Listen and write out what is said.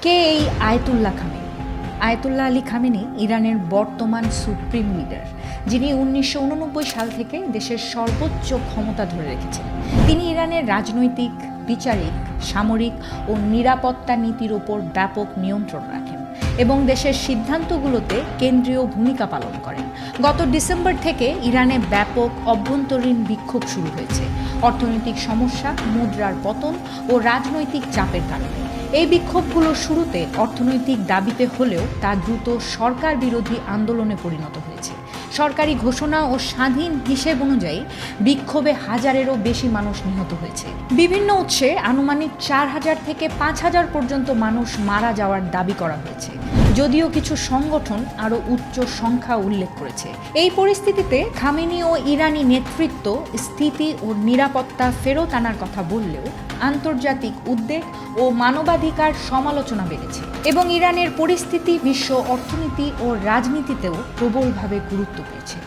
কে এই Ayatollah Khamenei? Ayatollah Ali Khamenei ইরানের বর্তমান সুপ্রিম লিডার, যিনি 1989 সাল থেকে দেশের সর্বোচ্চ ক্ষমতা ধরে রেখেছেন। তিনি ইরানের রাজনৈতিক, বিচারিক, সামরিক ও নিরাপত্তা নীতির ওপর ব্যাপক নিয়ন্ত্রণ রাখেন এবং দেশের সিদ্ধান্তগুলোতে কেন্দ্রীয় ভূমিকা পালন করেন। গত ডিসেম্বর থেকে ইরানে ব্যাপক অভ্যন্তরীণ বিক্ষোভ শুরু হয়েছে অর্থনৈতিক সমস্যা, মুদ্রার পতন ও রাজনৈতিক চাপের কারণে। এই বিক্ষোভগুলো শুরুতে অর্থনৈতিক দাবিতে হলেও তা দ্রুত সরকার বিরোধী আন্দোলনে পরিণত হয়েছে। সরকারি ঘোষণা ও স্বাধীন হিসেব অনুযায়ী বিক্ষোভে হাজারেরও বেশি মানুষ নিহত হয়েছে। বিভিন্ন উৎসে আনুমানিক 4,000 থেকে 5,000 পর্যন্ত মানুষ মারা যাওয়ার দাবি করা হয়েছে, যদিও কিছু সংগঠন আরও উচ্চ সংখ্যা উল্লেখ করেছে। এই পরিস্থিতিতে খামেনি ও ইরানি নেতৃত্ব স্থিতি ও নিরাপত্তা ফেরত আনার কথা বললেও আন্তর্জাতিক উদ্বেগ ও মানবাধিকার সমালোচনা বেড়েছে এবং ইরানের পরিস্থিতি বিশ্ব অর্থনীতি ও রাজনীতিতেও প্রবলভাবে গুরুত্ব পেয়েছে।